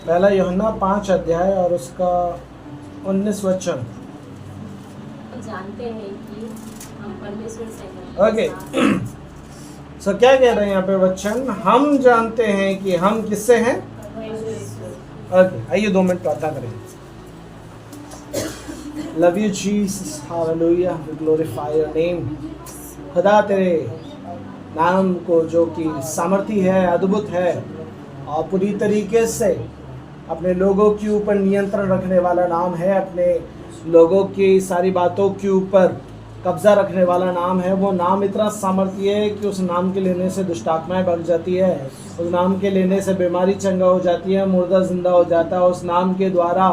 पहला यूहन्ना 5 अध्याय और उसका 19 वचन। जानते हैं कि हम परमेश्वर से ओके, सो क्या कह रहे हैं यहाँ पे वचन? हम जानते हैं कि हम किससे हैं। ओके, आइए 2 मिनट प्रार्थना करें। Love you Jesus, hallelujah, we glorify your name. खुदा तेरे नाम को जो कि सामर्थी है, अद्भुत है और पूरी तरीके से अपने लोगों के ऊपर नियंत्रण रखने वाला नाम है, अपने लोगों की सारी बातों के ऊपर कब्जा रखने वाला नाम है। वो नाम इतना सामर्थी है कि उस नाम के लेने से दुष्ट आत्माएं भाग जाती है, उस नाम के लेने से बीमारी चंगा हो जाती है, मुर्दा जिंदा हो जाता है। उस नाम के द्वारा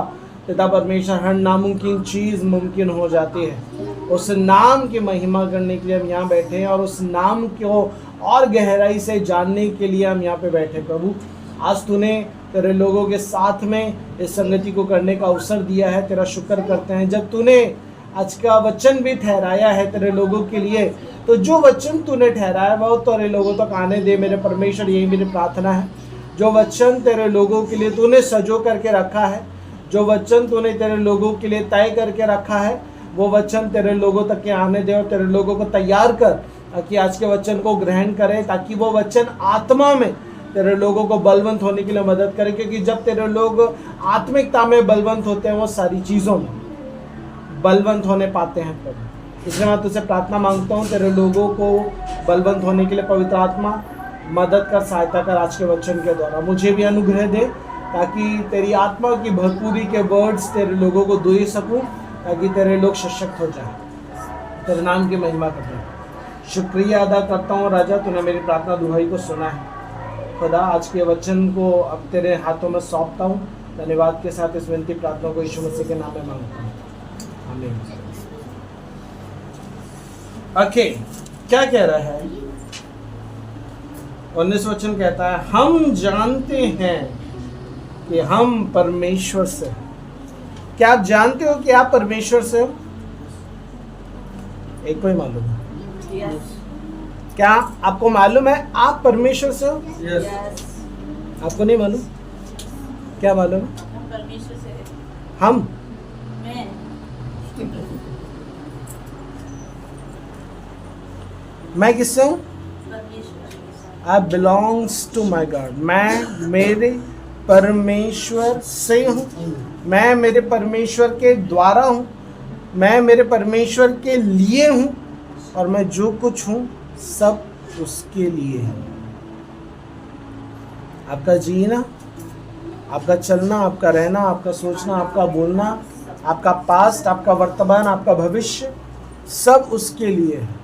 पिता परमेश्वर हर नामुमकिन चीज़ मुमकिन हो जाती है। उस नाम की महिमा करने के लिए हम यहाँ बैठे हैं और उस नाम को और गहराई से जानने के लिए हम यहाँ पे बैठे। प्रभु, आज तूने तेरे लोगों के साथ में इस संगति को करने का अवसर दिया है। तेरा शुक्र करते हैं। जब तूने आज का वचन भी ठहराया है तेरे लोगों के लिए, तो जो वचन तूने ठहराया वो तेरे लोगों तक आने दे मेरे परमेश्वर, यही मेरी प्रार्थना है। जो वचन तेरे लोगों के लिए तूने सजो करके रखा है, जो वचन तूने तेरे लोगों के लिए तय करके रखा है, वो वचन तेरे लोगों तक के आने दे और तेरे लोगों को तैयार कर ताकि आज के वचन को ग्रहण करें, ताकि वो वचन आत्मा में तेरे लोगों को बलवंत होने के लिए मदद करे। क्योंकि जब तेरे लोग आत्मिकता में बलवंत होते हैं, वो सारी चीज़ों में बलवंत होने पाते हैं। प्रभु, इसलिए मैं तुझसे प्रार्थना मांगता हूँ, तेरे लोगों को बलवंत होने के लिए पवित्र आत्मा मदद कर, सहायता कर। आज के वचन के द्वारा मुझे भी अनुग्रह दे ताकि तेरी आत्मा की भरपूरी के वर्ड्स तेरे लोगों को दे सकूँ, ताकि तेरे लोग सशक्त हो जाए। तेरे नाम की महिमा करते हैं। शुक्रिया अदा करता हूँ राजा, तूने मेरी प्रार्थना दुहाई को सुना है। खुदा, आज के वचन को अब तेरे हाथों में सौंपता हूँ। धन्यवाद के साथ इस विनती प्रार्थना को यीशु मसीह के नाम में मांगता हूँ, आमीन। ओके, क्या कह रहा है? 19 वचन कहता है, हम जानते हैं कि हम परमेश्वर से हैं। क्या आप जानते हो कि आप परमेश्वर से हो? एक को ही मालूम है। क्या आपको मालूम है आप परमेश्वर से हो? आपको नहीं मालूम? क्या मालूम है? हम परमेश्वर से हैं। हम मैं किससे हूँ? परमेश्वर। आई बिलोंग्स टू माई गॉड। मैं मेरे परमेश्वर से हूँ, मैं मेरे परमेश्वर के द्वारा हूँ, मैं मेरे परमेश्वर के लिए हूँ और मैं जो कुछ हूँ सब उसके लिए है। आपका जीना, आपका चलना, आपका रहना, आपका सोचना, आपका बोलना, आपका पास्ट, आपका वर्तमान, आपका भविष्य, सब उसके लिए है।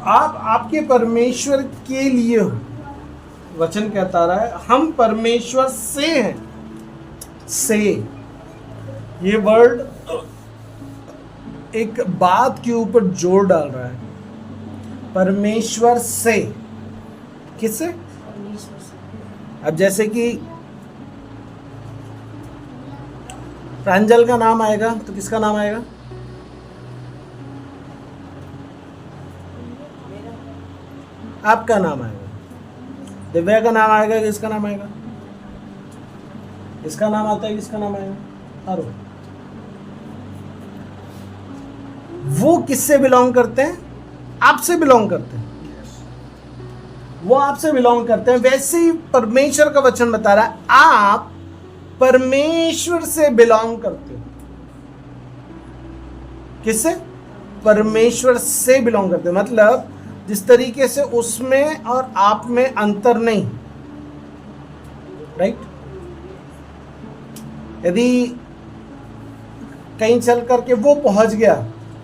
आप आपके परमेश्वर के लिए हो। वचन कहता रहा है हम परमेश्वर से हैं। से, ये वर्ड एक बात के ऊपर जोर डाल रहा है। परमेश्वर से, किससे? परमेश्वर से। अब जैसे कि प्रांजल का नाम आएगा तो किसका नाम आएगा? आपका नाम आएगा। दिव्या का नाम आएगा, किसका नाम आएगा? इसका नाम आता है, किसका नाम आएगा? आरो। वो किससे बिलोंग करते हैं? आपसे बिलोंग करते हैं। वो आपसे बिलोंग करते हैं। वैसे ही परमेश्वर का वचन बता रहा है आप परमेश्वर से बिलोंग करते हो। किससे? परमेश्वर से बिलोंग करते हो। मतलब जिस तरीके से उसमें और आप में अंतर नहीं, राइट? यदि कहीं चल करके वो पहुंच गया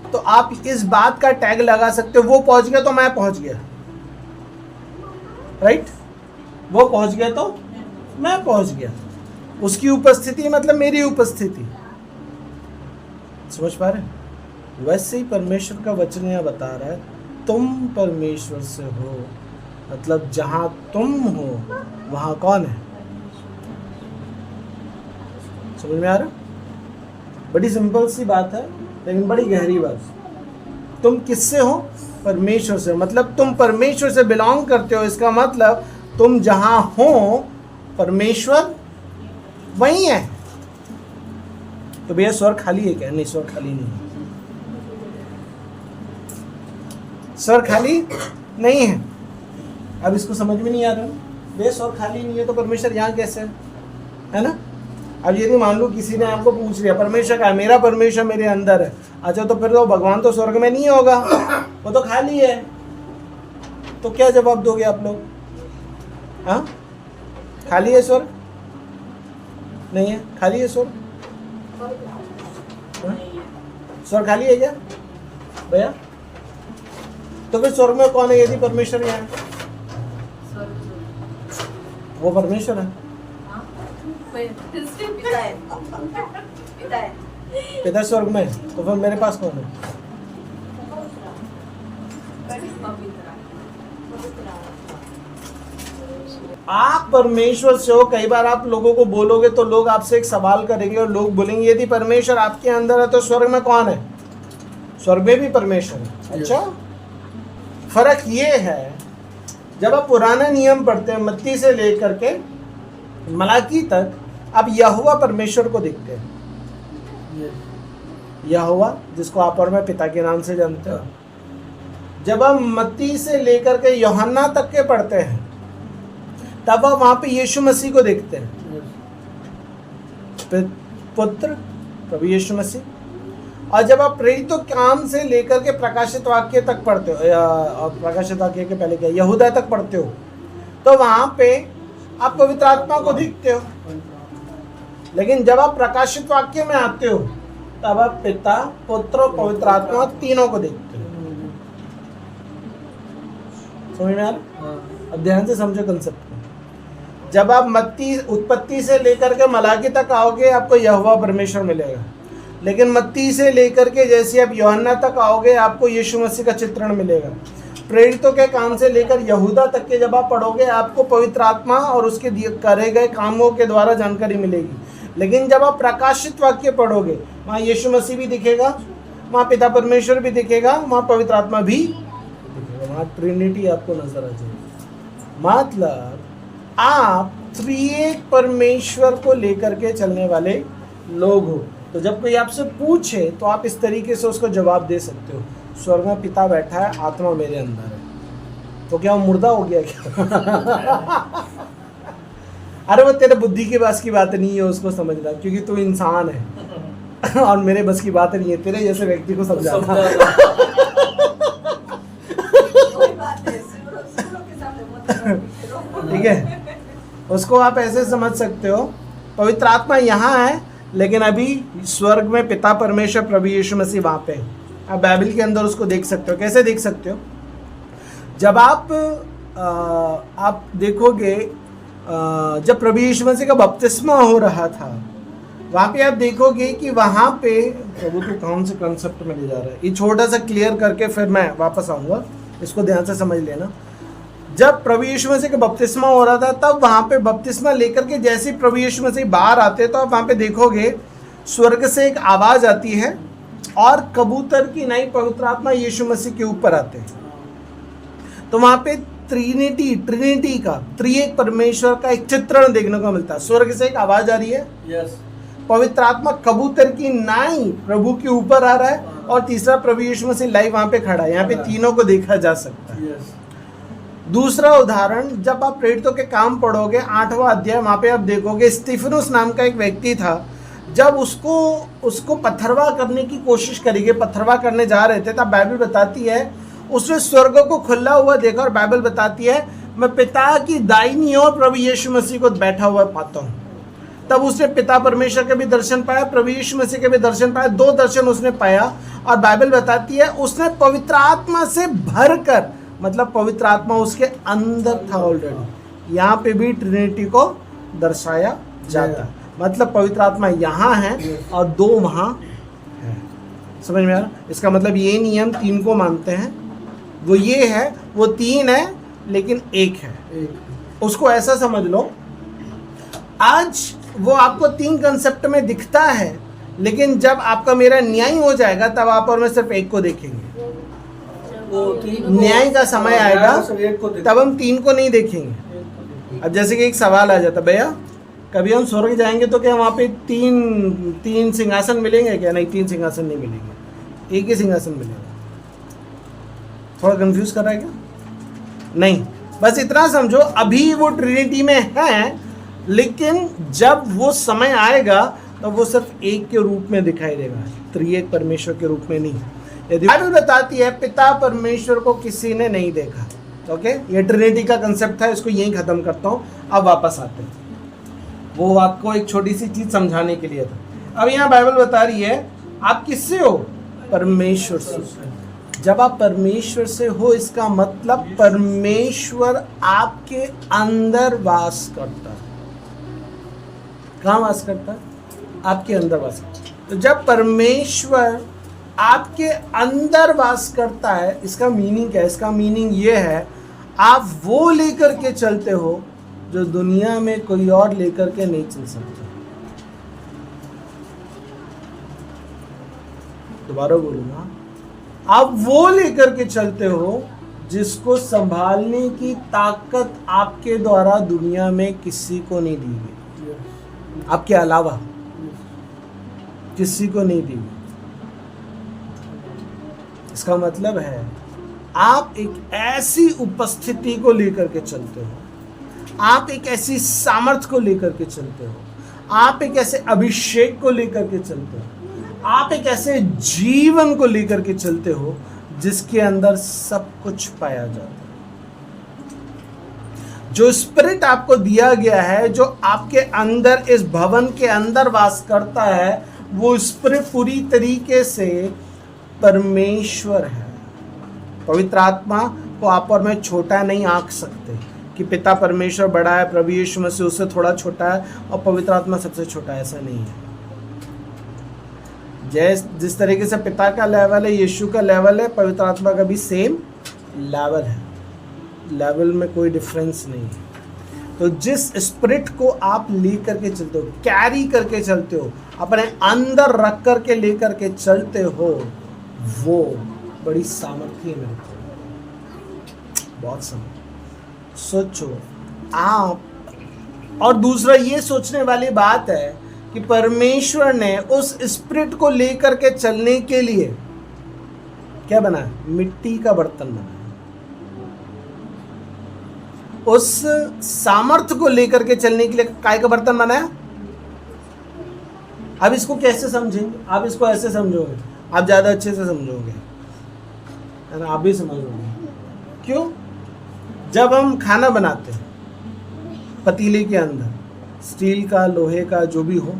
तो आप इस बात का टैग लगा सकते हो, वो पहुंच गया तो मैं पहुंच गया, राइट? वो पहुंच गया तो मैं पहुंच गया। उसकी उपस्थिति मतलब मेरी उपस्थिति। समझ पा रहे? वैसे ही परमेश्वर का वचन यह बता रहा है तुम परमेश्वर से हो, मतलब जहां तुम हो वहां कौन है? समझ में आ रहा? बड़ी सिंपल सी बात है लेकिन बड़ी गहरी बात। तुम किससे हो? परमेश्वर से। मतलब तुम परमेश्वर से बिलोंग करते हो। इसका मतलब तुम जहां हो परमेश्वर वही है। तो भैया स्वर्ग खाली है क्या? नहीं, स्वर्ग खाली नहीं है। स्वर्ग खाली नहीं है। अब इसको समझ में नहीं आ रहा, भैया स्वर्ग खाली नहीं है तो परमेश्वर यहाँ कैसे है ना? अब यदि मान लो किसी ने आपको पूछ लिया परमेश्वर का है, मेरा परमेश्वर मेरे अंदर है, अच्छा तो फिर तो भगवान तो स्वर्ग में नहीं होगा, वो तो खाली है। तो क्या जवाब दोगे आप लोग? हाँ, खाली है स्वर्ग? नहीं है, खाली है स्वर्ग? हाँ? स्वर्ग खाली है क्या भैया? तो फिर स्वर्ग में कौन है यदि परमेश्वर यहाँ है? वो परमेश्वर है, पिता स्वर्ग में, तो फिर मेरे पास कौन है? आप परमेश्वर से हो। कई बार आप लोगों को बोलोगे तो लोग आपसे एक सवाल करेंगे और लोग बोलेंगे यदि परमेश्वर आपके अंदर है तो स्वर्ग में कौन है? स्वर्ग में भी परमेश्वर है। अच्छा, फर्क ये है, जब आप पुराना नियम पढ़ते हैं मत्ती से लेकर के मलाकी तक, आप यहोवा परमेश्वर को देखते हैं। यहोवा जिसको आप और मैं पिता के नाम से जानते हो। जब आप मत्ती से लेकर के यूहन्ना तक के पढ़ते हैं तब आप वहां पे यीशु मसीह को देखते हैं, पुत्र प्रभु यीशु मसीह। और जब आप प्रेरितों काम से लेकर के प्रकाशित वाक्य तक पढ़ते हो, या प्रकाशित वाक्य के पहले क्या यहूदा तक पढ़ते हो, तो वहां पे आप पवित्र आत्मा को देखते हो। लेकिन जब आप प्रकाशित वाक्य में आते हो तब आप पिता, पुत्र और पवित्र आत्मा तीनों को देखते हो। समझ में आ रहा? अब ध्यान से समझो कंसेप्ट। जब आप मत्ती उत्पत्ति से लेकर के मलाकी तक आओगे आपको यहोवा परमेश्वर मिलेगा, लेकिन मत्ती से लेकर के जैसे आप यूहन्ना तक आओगे आपको यीशु मसीह का चित्रण मिलेगा। प्रेरितों के काम से लेकर यहूदा तक के जब आप पढ़ोगे आपको पवित्र आत्मा और उसके करे गए कामों के द्वारा जानकारी मिलेगी। लेकिन जब आप प्रकाशित वाक्य पढ़ोगे वहाँ यीशु मसीह भी दिखेगा, वहाँ पिता परमेश्वर भी दिखेगा, वहाँ पवित्र आत्मा भी दिखेगा, वहाँ ट्रिनिटी आपको नजर आ जाएगी। मतलब आप त्रिएक परमेश्वर को लेकर के चलने वाले लोग हो। तो जब कोई आपसे पूछे तो आप इस तरीके से उसको जवाब दे सकते हो, स्वर्ग में पिता बैठा है, आत्मा मेरे अंदर है। तो क्या वो मुर्दा हो गया क्या? अरे वो तेरे बुद्धि के बस की बात नहीं है उसको समझना, क्योंकि तू इंसान है और मेरे बस की बात नहीं है तेरे जैसे व्यक्ति को समझाना। ठीक है, उसको आप ऐसे समझ सकते हो, पवित्र आत्मा यहाँ है लेकिन अभी स्वर्ग में पिता परमेश्वर प्रभु यीशु मसीह वहाँ पे है। आप बाइबल के अंदर उसको देख सकते हो। कैसे देख सकते हो? जब आप देखोगे जब प्रभु यीशु मसीह का बपतिस्मा हो रहा था वहाँ पे आप देखोगे कि वहाँ पे प्रभु को कौन से कंसेप्ट में ले जा रहा है, ये छोटा सा क्लियर करके फिर मैं वापस आऊँगा, इसको ध्यान से समझ लेना। जब प्रभु यीशु मसीह का बपतिस्मा हो रहा था तब वहाँ पे बपतिस्मा लेकर के जैसे प्रभु यीशु मसीह बाहर आते तो आप वहाँ पे देखोगे स्वर्ग से एक आवाज़ आती है और कबूतर की नई पवित्र आत्मा यीशु मसीह के ऊपर आते हैं। तो वहाँ पे ट्रिनिटी का, त्रिएक परमेश्वर का एक चित्रण देखने को मिलता है। स्वर्ग से एक आवाज़ आ रही है, पवित्र आत्मा कबूतर की नाई प्रभु के ऊपर आ रहा है, और तीसरा प्रभु यीशु मसीह लाइव वहाँ पे खड़ा है। यहाँ पे तीनों को देखा जा सकता है। दूसरा उदाहरण, जब आप प्रेरितों के काम पढ़ोगे 8वां अध्याय, वहाँ पे आप देखोगे स्तिफनुस नाम का एक व्यक्ति था। जब उसको पत्थरवा करने की कोशिश करेंगे, पत्थरवा करने जा रहे थे, तब बाइबल बताती है उसने स्वर्ग को खुला हुआ देखा, और बाइबल बताती है मैं पिता की दाहिनी ओर प्रभु यीशु मसीह को बैठा हुआ पाता हूँ। तब उसने पिता परमेश्वर के भी दर्शन पाया, प्रभु यीशु मसीह के भी दर्शन पाया, 2 दर्शन उसने पाया। और बाइबल बताती है उसने पवित्र आत्मा से भरकर, मतलब पवित्र आत्मा उसके अंदर था ऑलरेडी। यहाँ पे भी ट्रिनिटी को दर्शाया जाता है, मतलब पवित्र आत्मा यहाँ है और 2 वहाँ है। समझ में आ रहा? इसका मतलब ये नियम 3 को मानते हैं, वो ये है, वो 3 है लेकिन 1 है। उसको ऐसा समझ लो, आज वो आपको 3 कंसेप्ट में दिखता है, लेकिन जब आपका मेरा न्याय हो जाएगा तब आप और मैं सिर्फ 1 को देखेंगे। न्याय का समय आएगा तब हम 3 को नहीं देखेंगे। अब जैसे कि एक सवाल आ जाता, भैया कभी हम स्वर्ग जाएंगे तो क्या वहाँ पे तीन सिंहासन मिलेंगे क्या? नहीं, 3 सिंहासन नहीं मिलेंगे, एक ही सिंहासन मिलेगा। थोड़ा कंफ्यूज कर रहा है क्या? नहीं, बस इतना समझो, अभी वो ट्रिनिटी में है, लेकिन जब वो समय आएगा तो वो सिर्फ एक के रूप में दिखाई देगा, त्रिएक परमेश्वर के रूप में नहीं। यदि बाइबल बताती है पिता परमेश्वर को किसी ने नहीं देखा, ओके, ये ट्रिनिटी का कंसेप्ट था, इसको यहीं खत्म करता हूँ। अब वापस आते हैं, वो आपको एक छोटी सी चीज समझाने के लिए था। अब यहाँ बाइबल बता रही है आप किससे हो? परमेश्वर से। जब आप परमेश्वर से हो, इसका मतलब परमेश्वर आपके अंदर वास करता है। कहाँ वास करता है? आपके अंदर वास करता है। तो जब परमेश्वर आपके अंदर वास करता है, इसका मीनिंग क्या है? इसका मीनिंग ये है, आप वो लेकर के चलते हो जो दुनिया में कोई और लेकर के नहीं चल सकता। दोबारा बोलूंगा, आप वो लेकर के चलते हो जिसको संभालने की ताकत आपके द्वारा दुनिया में किसी को नहीं दी गई, आपके अलावा किसी को नहीं दी गई। इसका मतलब है आप एक ऐसी उपस्थिति को लेकर के चलते हो, आप एक ऐसी सामर्थ को लेकर के चलते हो, आप एक ऐसे अभिषेक को लेकर के चलते हो, आप एक ऐसे जीवन को लेकर के चलते हो जिसके अंदर सब कुछ पाया जाता है। जो स्पिरिट आपको दिया गया है, जो आपके अंदर इस भवन के अंदर वास करता है, वो स्पिरिट पूरी तरीके से परमेश्वर है। पवित्र आत्मा को आप और मैं छोटा नहीं आंक सकते कि पिता परमेश्वर बड़ा है, प्रभु यीशु मसीह उससे थोड़ा छोटा है और पवित्र आत्मा सबसे छोटा है, ऐसा नहीं है। जिस तरीके से पिता का लेवल है, यीशु का लेवल है, पवित्र आत्मा का भी सेम लेवल है, लेवल में कोई डिफरेंस नहीं है। तो जिस स्पिरिट को आप लेकर के चलते हो, कैरी करके चलते हो, अपने अंदर रख करके लेकर के चलते हो, वो बड़ी सामर्थ्य है मेरे को, बहुत सामर्थ्य। सोचो आप, और दूसरा ये सोचने वाली बात है कि परमेश्वर ने उस स्पिरिट को लेकर के चलने के लिए क्या बनाया? मिट्टी का बर्तन बनाया। उस सामर्थ्य को लेकर के चलने के लिए काय का बर्तन बनाया? अब इसको कैसे समझेंगे? आप इसको ऐसे समझोगे, आप ज्यादा अच्छे से समझोगे, है ना? आप भी समझोगे। क्यों? जब हम खाना बनाते हैं पतीले के अंदर, स्टील का, लोहे का, जो भी हो,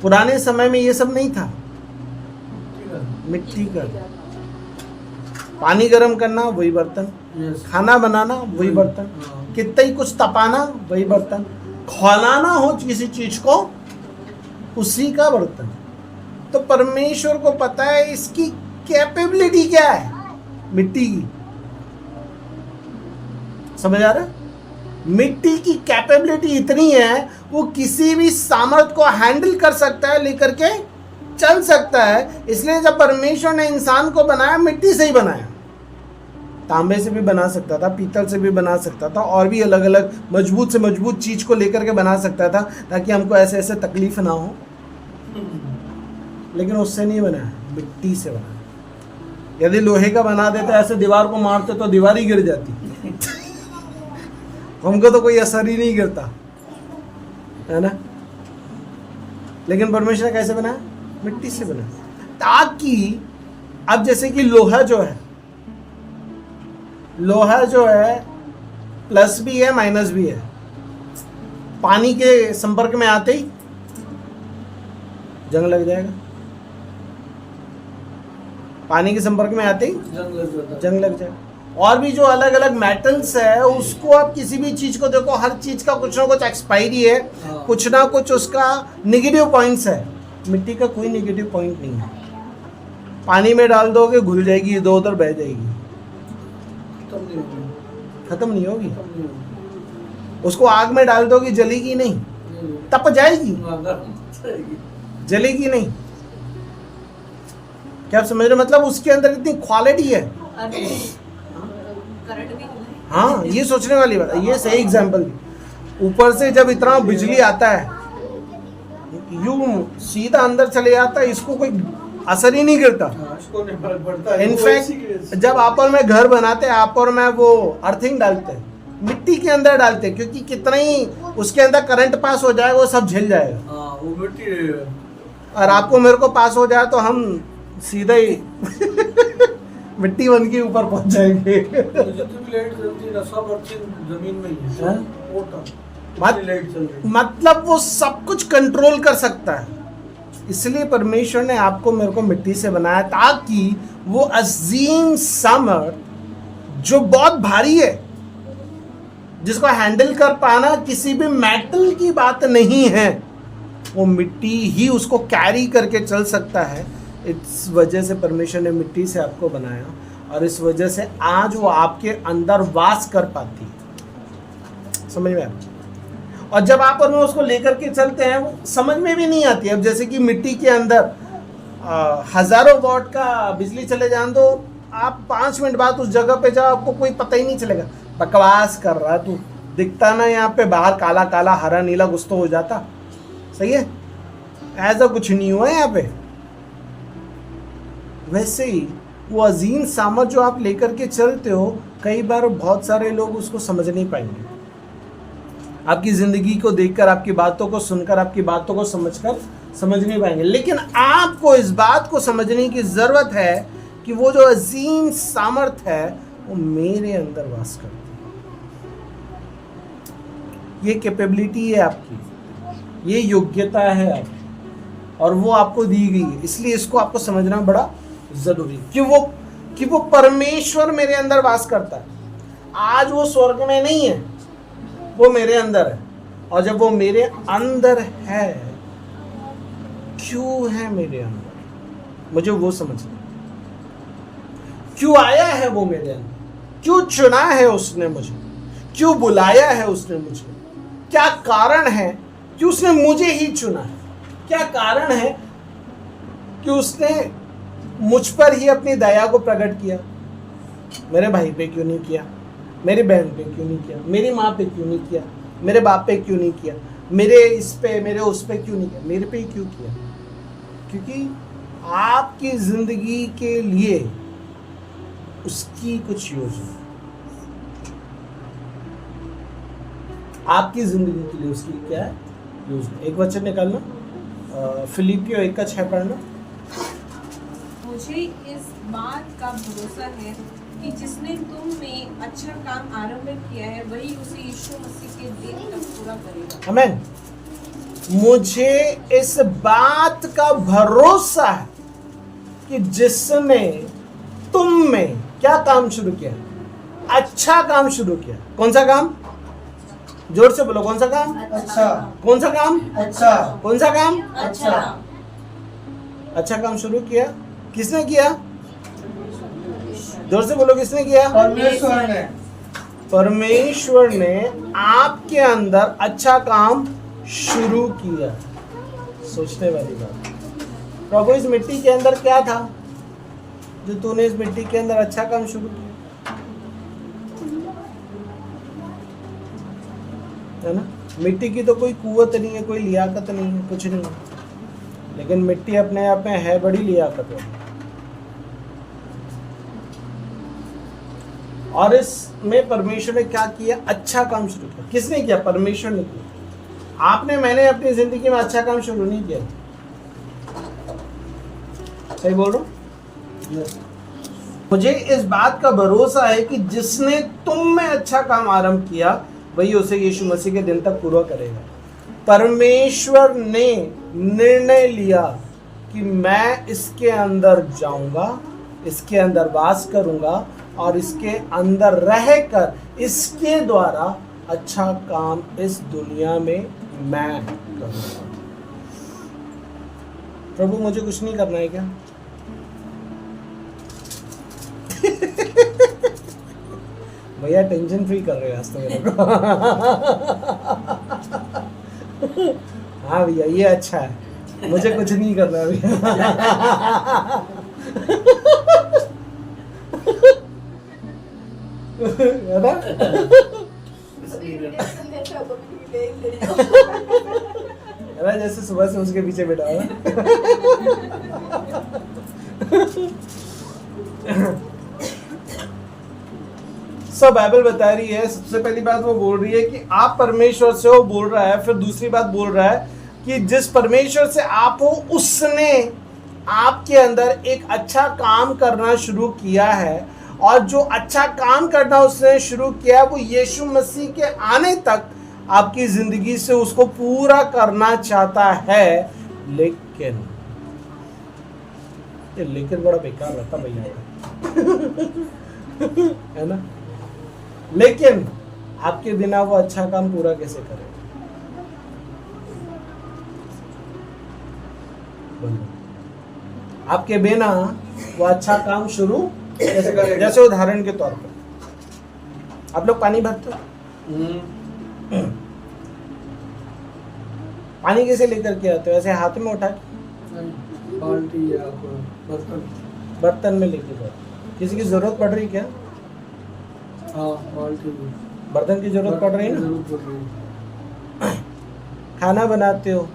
पुराने समय में ये सब नहीं था, मिट्टी का। पानी गर्म करना वही बर्तन, खाना बनाना वही बर्तन, कितना ही कुछ तपाना वही बर्तन, खौलाना हो किसी चीज को उसी का बर्तन। तो परमेश्वर को पता है इसकी कैपेबिलिटी क्या है, मिट्टी की। समझ आ रहा है? मिट्टी की कैपेबिलिटी इतनी है, वो किसी भी सामर्थ को हैंडल कर सकता है, लेकर के चल सकता है। इसलिए जब परमेश्वर ने इंसान को बनाया, मिट्टी से ही बनाया। तांबे से भी बना सकता था, पीतल से भी बना सकता था, और भी अलग अलग मजबूत से मजबूत चीज को लेकर के बना सकता था, ताकि हमको ऐसे ऐसे तकलीफ ना हो। लेकिन उससे नहीं बनाया, मिट्टी से बनाया। यदि लोहे का बना देता, ऐसे दीवार को मारते तो दीवार ही गिर जाती। हमको तो कोई असर ही नहीं करता, है ना? लेकिन परमेश्वर ने कैसे बनाया? मिट्टी से बनाया, ताकि अब जैसे कि लोहा जो है प्लस भी है माइनस भी है। पानी के संपर्क में आते ही जंग लग जाएगा, पानी के संपर्क में आते ही जंग लग जाएगा। और भी जो अलग अलग मेटल्स है, उसको आप किसी भी चीज को देखो, हर चीज का कुछ ना कुछ एक्सपायरी है, कुछ ना कुछ उसका नेगेटिव पॉइंट्स है। मिट्टी का कोई नेगेटिव पॉइंट नहीं है। पानी में डाल दोगे घुल जाएगी, इधर उधर बह जाएगी, खत्म नहीं होगी। उसको आग में डाल दोगे जलेगी नहीं, तप जाएगी, जलेगी नहीं। क्या आप समझ रहे? मतलब उसके अंदर इतनी क्वालिटी है। हाँ, ये सोचने वाली बात है, ये सही एग्जाम्पल दी। ऊपर से जब इतना बिजली आता है, यूं सीधा अंदर चले जाता है, इसको कोई असर ही नहीं करता। इसको नहीं फर्क पड़ता है। इनफैक्ट जब आप और मैं घर बनाते हैं, आप और मैं वो अर्थिंग डालते हैं, मिट्टी के अंदर डालते हैं, क्योंकि कितना ही उसके अंदर करंट पास हो जाएगा वो सब झेल जाएगा। हाँ, वो मिट्टी और आपको मेरे को पास हो जाए तो हम सीधा ही मिट्टी बन के ऊपर पहुंच जाएंगे। जितनी भी लाइट चलती है ना, सब अर्थिंग जमीन में ही है। हाँ? वो लाइट चल रही है। मतलब वो सब कुछ कंट्रोल कर सकता है। इसलिए परमेश्वर ने आपको मेरे को मिट्टी से बनाया, ताकि वो अजीम सामर्थ जो बहुत भारी है, जिसको हैंडल कर पाना किसी भी मेटल की बात नहीं है, वो मिट्टी ही उसको कैरी करके चल सकता है। इस वजह से परमेश्वर ने मिट्टी से आपको बनाया, और इस वजह से आज वो आपके अंदर वास कर पाती है। समझ में आया? और जब आप और मैं उसको लेकर के चलते हैं, वो समझ में भी नहीं आती। अब जैसे कि मिट्टी के अंदर हजारों वॉट का बिजली चले जान दो, आप 5 मिनट बाद उस जगह पे जाओ, आपको कोई पता ही नहीं चलेगा। बकवास कर रहा तू, दिखता ना यहाँ पे बाहर काला काला हरा नीला कुछ तो हो जाता। सही है, ऐसा कुछ नहीं हुआ है यहाँ पे। वैसे ही वो अजीम सामर्थ जो आप लेकर के चलते हो, कई बार बहुत सारे लोग उसको समझ नहीं पाएंगे। आपकी जिंदगी को देखकर, आपकी बातों को सुनकर, आपकी बातों को समझकर समझ नहीं पाएंगे। लेकिन आपको इस बात को समझने की जरूरत है कि वो जो अजीम सामर्थ है वो मेरे अंदर वास करती है। ये कैपेबिलिटी है आपकी, ये योग्यता है आपकी, और वो आपको दी गई है। इसलिए इसको आपको समझना बड़ा जरूरी है कि वो परमेश्वर मेरे अंदर वास करता है। आज वो स्वर्ग में नहीं है, वो मेरे अंदर है। और जब वो मेरे अंदर है, क्यों है मेरे अंदर, मुझे वो समझना। क्यों आया है वो मेरे अंदर, क्यों चुना है उसने मुझे, क्यों बुलाया है उसने मुझे, क्या कारण है कि उसने मुझे ही चुना है, क्या कारण है कि उसने मुझ पर ही अपनी दया को प्रकट किया। मेरे भाई पे क्यों नहीं किया, मेरी बहन पे क्यों नहीं किया, मेरी माँ पे क्यों नहीं किया, मेरे बाप पे क्यों नहीं किया, मेरे इस पे, मेरे उस पे क्यों नहीं किया, मेरे पे ही क्यों किया? क्योंकि आपकी जिंदगी के लिए उसकी कुछ योजना, आपकी जिंदगी के लिए उसकी क्या है योजना। एक वचन निकालना, फिलिपियों 1:6 पढ़ना। मुझे इस बात का भरोसा है कि जिसने तुम में अच्छा काम आरंभ किया है, वही उसे यीशु मसीह के दिन तक पूरा करेगा। आमीन। मुझे इस बात का भरोसा है कि जिसने तुम में क्या काम शुरू किया, अच्छा काम शुरू किया। कौन सा काम? जोर से बोलो, कौन सा काम? अच्छा। कौन सा काम? अच्छा। कौन सा काम? अच्छा। अच्छा काम शुरू किया। किसने किया? जोर से बोलो, किसने किया? परमेश्वर ने। परमेश्वर ने आपके अंदर अच्छा काम शुरू किया। सोचने वाली बात। प्रभु, इस मिट्टी के अंदर क्या था जो तूने इस मिट्टी के अंदर अच्छा काम शुरू किया? है ना? मिट्टी की तो कोई कुवत नहीं है, कोई लियाकत नहीं है, कुछ नहीं है, लेकिन मिट्टी अपने आप में है बड़ी लियाकत वाली। और इसमें परमेश्वर ने क्या किया? अच्छा काम शुरू किया। किसने किया? परमेश्वर ने किया। आपने, मैंने अपनी जिंदगी में अच्छा काम शुरू नहीं किया। सही बोल रहा हूं? मुझे इस बात का भरोसा है कि जिसने तुम में अच्छा काम आरंभ किया, वही उसे यीशु मसीह के दिन तक पूरा करेगा। परमेश्वर ने निर्णय लिया कि मैं इसके अंदर जाऊंगा, इसके अंदर वास करूंगा, और इसके अंदर रहकर इसके द्वारा अच्छा काम इस दुनिया में मैं करूंगा। प्रभु, मुझे कुछ नहीं करना है क्या? भैया टेंशन फ्री कर रहे हैं आज तो मेरे को। हाँ भैया, ये अच्छा है, मुझे कुछ नहीं करना भैया। है ना? है ना, जैसे सुबह से उसके पीछे बैठा हुआ। सब बाइबल बता रही है, सबसे पहली बात वो बोल रही है कि आप परमेश्वर से हो, बोल रहा है। फिर दूसरी बात बोल रहा है कि जिस परमेश्वर से आप हो उसने आपके अंदर एक अच्छा काम करना शुरू किया है, और जो अच्छा काम करना उसने शुरू किया है वो यीशु मसीह के आने तक आपकी जिंदगी से उसको पूरा करना चाहता है। लेकिन ये लेकिन बड़ा बेकार रहता भैया है ना? लेकिन आपके बिना वो अच्छा काम पूरा कैसे करेगा? आपके बिना वो अच्छा काम शुरू कैसे करेगा? जैसे उदाहरण के तौर पर आप लोग पानी भरते हो, पानी कैसे लेकर के आते हो? ऐसे हाथ में उठा के? बाल्टी या बर्तन। बर्तन में लेके जाते? किसी की जरूरत पड़ रही क्या? हाँ, बाल्टी में। बर्तन की जरूरत पड़ रही है ना? जरूरत पड़ रही है। खाना बनाते हो,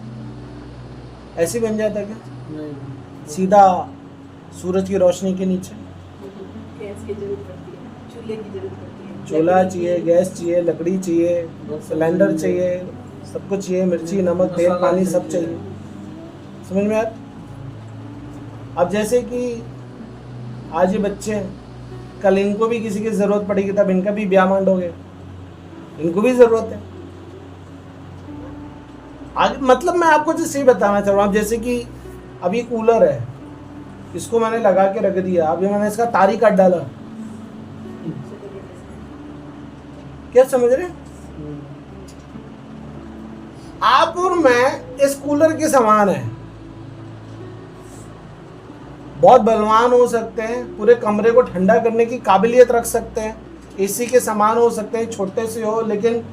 ऐसे बन जाता क्या? नहीं, सीधा सूरज की रोशनी के नीचे? गैस की जरूरत पड़ती है, चूल्हे की जरूरत पड़ती है, चूल्हा चाहिए, गैस चाहिए, लकड़ी चाहिए, सिलेंडर चाहिए, सब कुछ चाहिए, मिर्ची, नमक, तेल, पानी सब चाहिए। समझ में आया? अब जैसे कि आज ये बच्चे हैं, कल इनको भी किसी की जरूरत पड़ेगी, तब इनका भी ब्याह मांडोगे, इनको भी जरूरत है। आज मतलब मैं आपको जैसे ही बताना चाह रहा हूँ, जैसे कि अभी कूलर है, इसको मैंने लगा के रख दिया, अभी मैंने इसका तार ही काट डाला, क्या समझ रहे? आप और मैं इस कूलर के समान है। बहुत बलवान हो सकते हैं, पूरे कमरे को ठंडा करने की काबिलियत रख सकते हैं, एसी के समान हो सकते हैं, छोटे से हो लेकिन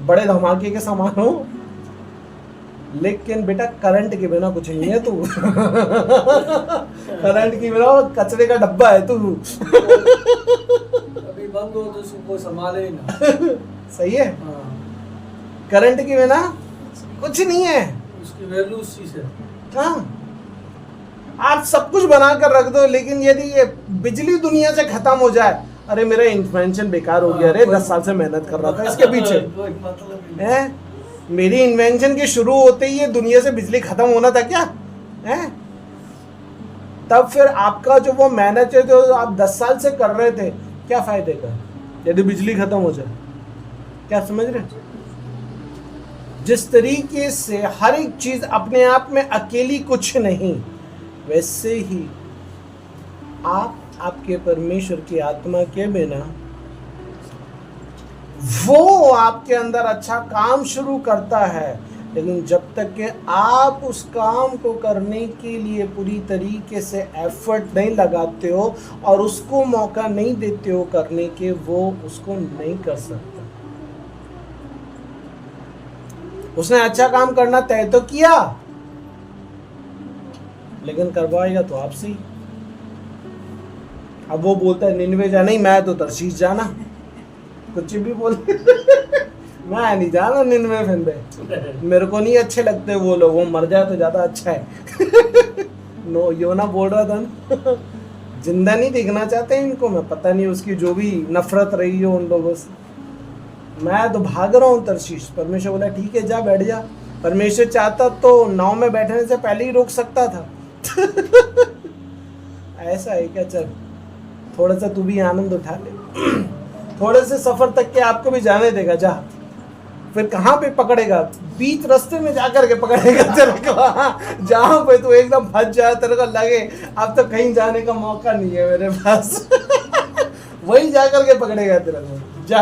बड़े धमाके के समान हो, लेकिन बेटा करंट के बिना कुछ नहीं है तू। करंट के बिना कचरे का डब्बा है तू। अभी बंद हो तो उसको कोई संभाले ही ना। सही है? हाँ, करंट के बिना कुछ नहीं है। उसकी वैल्यू उस चीज है। हाँ, आप सब कुछ बना कर रख दो, लेकिन यदि ये बिजली दुनिया से खत्म हो जाए, अरे मेरा इन्वेंशन बेकार हो गया, अरे 10 साल से मेहनत कर रहा था इसके पीछे, कोई मतलब ही नहीं। है? मेरी इन्वेंशन के शुरू होते ही ये दुनिया से बिजली खत्म होना था क्या? है? तब फिर आपका जो वो मेहनत है जो आप 10 साल से कर रहे थे, क्या फायदे का यदि बिजली खत्म हो जाए? क्या समझ रहे? जिस तरीके से हर एक चीज अपने आप में अकेली कुछ नहीं, वैसे ही आप आपके परमेश्वर की आत्मा के बिना वो आपके अंदर अच्छा काम शुरू करता है, लेकिन जब तक कि आप उस काम को करने के लिए पूरी तरीके से एफर्ट नहीं लगाते हो और उसको मौका नहीं देते हो करने के, वो उसको नहीं कर सकता। उसने अच्छा काम करना तय तो किया, लेकिन करवाएगा तो आपसे ही। अब वो बोलता है निन्वे जाना, नहीं मैं तो तरशीश जाना, कुछ भी बोल। मैं नहीं जाना निन्वे फिर, मेरे को नहीं अच्छे लगते वो लोग, वो मर जाए तो ज्यादा अच्छा है। नो योना बोल रहा था ना, जिंदा नहीं देखना चाहते इनको, मैं पता नहीं उसकी जो भी नफरत रही हो उन लोगों से। मैं तो भाग रहा हूँ तरशीश। परमेश्वर बोला ठीक है जा बैठ जा। परमेश्वर चाहता तो नाव में बैठने से पहले ही रोक सकता था। ऐसा है क्या? चल थोड़ा सा तू भी आनंद उठा ले, थोड़े से सफर तक के आपको भी जाने देगा, जा। फिर कहाँ पे पकड़ेगा? बीच रास्ते में जाकर के पकड़ेगा तेरे को, जहाँ पे तू एकदम फंस जाए, तेरे को लगे अब तो कहीं जाने का मौका नहीं है मेरे पास। वही जाकर के पकड़ेगा तेरे को, जा।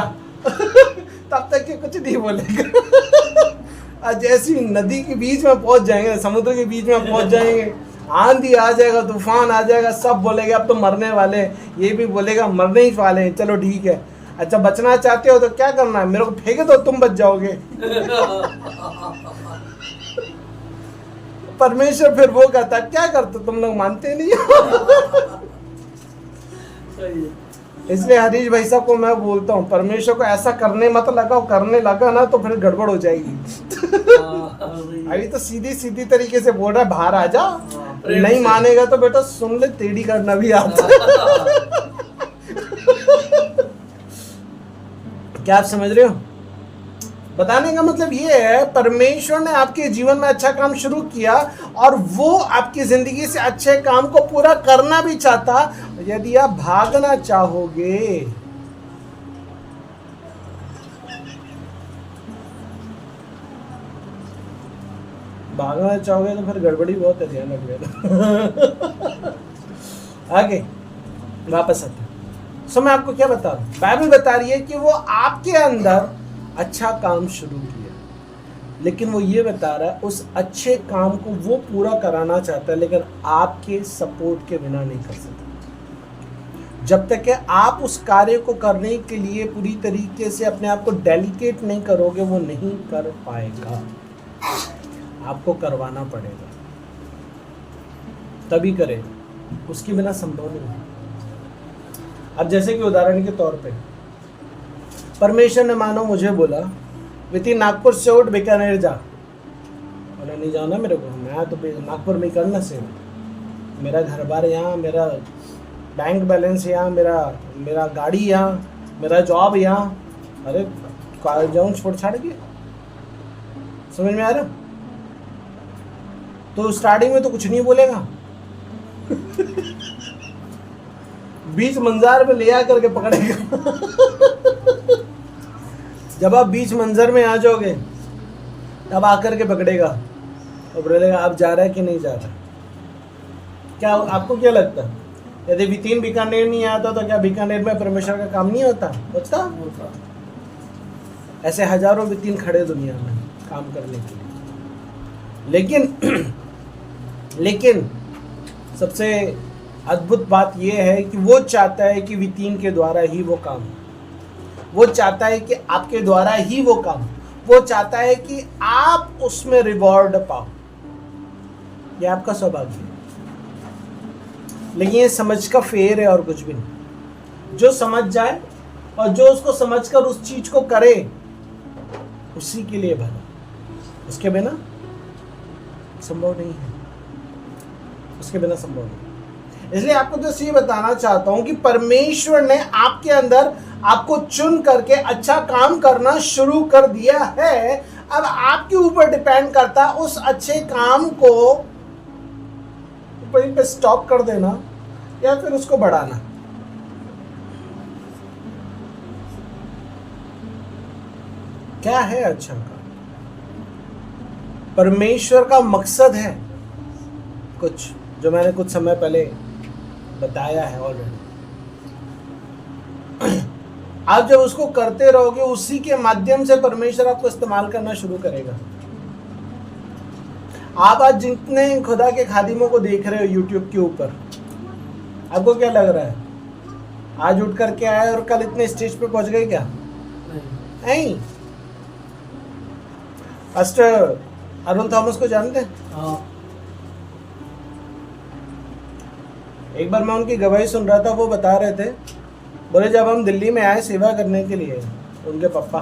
तब तक के कुछ नहीं बोलेगा। जैसी नदी के बीच में पहुंच जाएंगे, समुद्र के बीच में पहुंच जाएंगे, आंधी आ जाएगा, तूफान आ जाएगा, सब बोलेगा अब तो मरने वाले, ये भी बोलेगा मरने ही वाले हैं, चलो ठीक है। अच्छा बचना चाहते हो तो क्या करना है, मेरे को फेंके दो तुम बच जाओगे। परमेश्वर फिर वो कहता क्या करते तुम लोग मानते नहीं हो। सही है। इसलिए हरीश भाई साहब को मैं बोलता हूँ, परमेश्वर को ऐसा करने मत लगाओ, करने लगा ना तो फिर गड़बड़ हो जाएगी। अभी तो सीधी सीधी तरीके से बोल रहा है, बाहर आ जा, नहीं मानेगा तो बेटा सुन ले, टेढ़ी करना भी आता है। क्या आप समझ रहे हो? बताने का मतलब ये है, परमेश्वर ने आपके जीवन में अच्छा काम शुरू किया और वो आपकी जिंदगी से अच्छे काम को पूरा करना भी चाहता। यदि आप भागना चाहोगे, भागना चाहोगे तो फिर गड़बड़ी बहुत है, ध्यान रखिएगा। आगे वापस आते हैं। सो मैं आपको क्या बता रहा हूं, बाइबल बता रही है कि वो आपके अंदर अच्छा काम शुरू किया, लेकिन वो ये बता रहा है उस अच्छे काम को वो पूरा कराना चाहता है, लेकिन आपके सपोर्ट के बिना नहीं कर सकता। जब तक कि आप उस कार्य को करने के लिए पूरी तरीके से अपने आप को डेडिकेट नहीं करोगे, वो नहीं कर पाएगा। आपको करवाना पड़ेगा, तभी करेगा, उसके बिना संभव नहीं है। अब जैसे कि उदाहरण के तौर पे परमेश्वर ने मानो मुझे बोला, विति नागपुर से उठ बीकानेर जा। बोला नहीं जाना मेरे को, मैं तो नागपुर में करना से, मेरा घर बार यहाँ, मेरा बैंक बैलेंस यहाँ, मेरा गाड़ी यहाँ, मेरा जॉब यहाँ। अरे कॉलेज जाऊँ छोड़ छाड़ के, समझ में आ रहा? तो स्टार्टिंग में तो कुछ नहीं बोलेगा। बीच मंजार में ले आकर के पकड़ेगा। जब आप बीच मंजर में आ जाओगे तब आकर के पकड़ेगा और बोलेगा आप जा रहा है कि नहीं जा रहा। क्या आपको क्या लगता है, यदि वितीन बीकानेर नहीं आता तो क्या बीकानेर में परमेश्वर का काम नहीं होता? होता। ऐसे हजारों वितीन खड़े दुनिया में काम करने के लिए। लेकिन सबसे अद्भुत बात यह है कि वो चाहता है कि वितीन के द्वारा ही वो काम, वो चाहता है कि आपके द्वारा ही वो काम, वो चाहता है कि आप उसमें रिवॉर्ड पाओ। ये आपका सौभाग्य है, लेकिन ये समझ का फेर है और कुछ भी नहीं। जो समझ जाए और जो उसको समझकर उस चीज को करे, उसी के लिए भला, उसके बिना संभव नहीं है, उसके बिना संभव नहीं। इसलिए आपको तो ये बताना चाहता हूं कि परमेश्वर ने आपके अंदर आपको चुन करके अच्छा काम करना शुरू कर दिया है। अब आपके ऊपर डिपेंड करता है उस अच्छे काम को वहीं पे स्टॉप कर देना या फिर उसको बढ़ाना। क्या है अच्छा काम? परमेश्वर का मकसद है कुछ, जो मैंने कुछ समय पहले बताया है ऑलरेडी। आप जब उसको करते रहोगे, उसी के माध्यम से परमेश्वर आपको इस्तेमाल करना शुरू करेगा। आप आज जितने खुदा के खादिमों को देख रहे हो यूट्यूब के ऊपर, आपको क्या लग रहा है आज उठ करके आए और कल इतने स्टेज पे पहुंच गए? क्या नहीं। पास्टर अरुण थॉमस को जानते हैं? हाँ। एक बार मैं उनकी गवाही सुन रहा था, वो बता रहे थे, बोले जब हम दिल्ली में आए सेवा करने के लिए, उनके पापा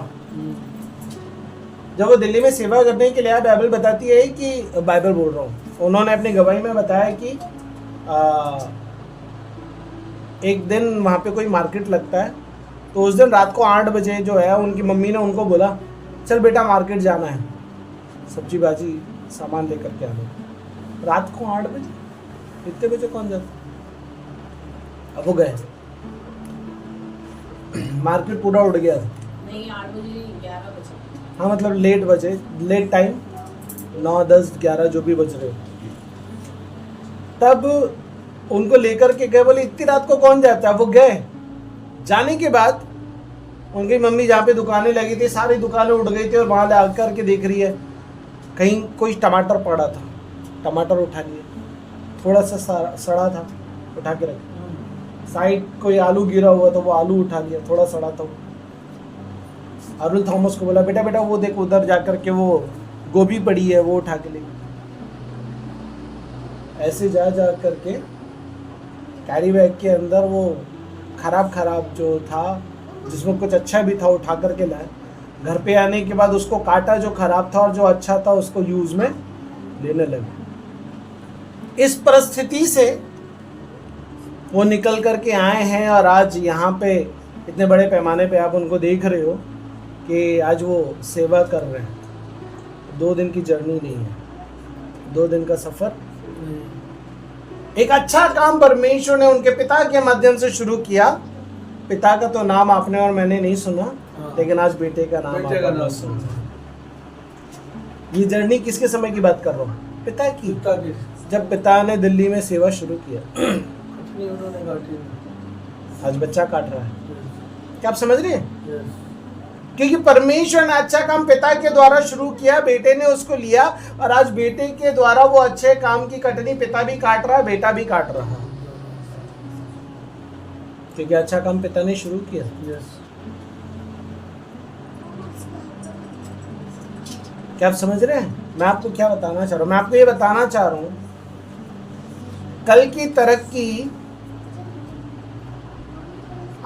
जब वो दिल्ली में सेवा करने के लिए आए, बाइबल बताती है कि, बाइबल बोल रहा हूँ, उन्होंने अपनी गवाही में बताया कि एक दिन वहाँ पे कोई मार्केट लगता है, तो उस दिन रात को 8 बजे जो है उनकी मम्मी ने उनको बोला चल बेटा मार्केट जाना है, सब्जी भाजी सामान लेकर के आना। रात को 8 बजे, इतने बजे कौन जाता? अब वो गए, मार्केट पूरा उड़ गया था। नहीं 8 बजे 11 बजे, हाँ मतलब लेट बजे, लेट टाइम 9, 10, 11 जो भी बज रहे। तब उनको लेकर के गए, बोले इतनी रात को कौन जाता है? वो गए, जाने के बाद उनकी मम्मी जहाँ पे दुकानें लगी थी सारी दुकानें उड़ गई थी और वहाँ ले आकर के देख रही है कहीं कोई टमाटर पड़ा था, टमाटर उठा लिए, थोड़ा सा सड़ा था उठा के रख, साइड कोई आलू गिरा हुआ था वो आलू उठा लिया, थोड़ा सड़ा था। अरुण थॉमस को बोला बेटा बेटा वो देख उधर जाकर के वो गोभी पड़ी है वो उठा के ले। ऐसे जा करके कैरी बैग के अंदर वो खराब जो था, जिसमें कुछ अच्छा भी था उठा करके लाए। घर पे आने के बाद उसको काटा, जो खराब था, और जो अच्छा था उसको यूज में लेने लगे। इस परिस्थिति से वो निकल करके आए हैं और आज यहाँ पे इतने बड़े पैमाने पे आप उनको देख रहे हो कि आज वो सेवा कर रहे हैं। 2 दिन की जर्नी नहीं है, 2 दिन का सफर। एक अच्छा काम परमेश्वर ने उनके पिता के माध्यम से शुरू किया। पिता का तो नाम आपने और मैंने नहीं सुना, लेकिन आज बेटे का नाम आपने सुना। ये जर्नी किसके समय की बात कर रहा हूँ? पिता की। जब पिता ने दिल्ली में सेवा शुरू किया, आज बच्चा काट रहा है। क्या आप समझ रहे हैं? क्योंकि परमेश्वर ने अच्छा काम पिता के द्वारा शुरू किया, बेटे ने उसको लिया, और आज बेटे के द्वारा वो अच्छे काम की कटनी पिता भी काट रहा है, बेटा भी काट रहा है। क्योंकि अच्छा काम पिता ने शुरू किया। क्या आप समझ रहे हैं? मैं आपको क्या बताना चाह रहा हूं? मैं आपको ये बताना चाह रहा हूं, कल की तरक्की,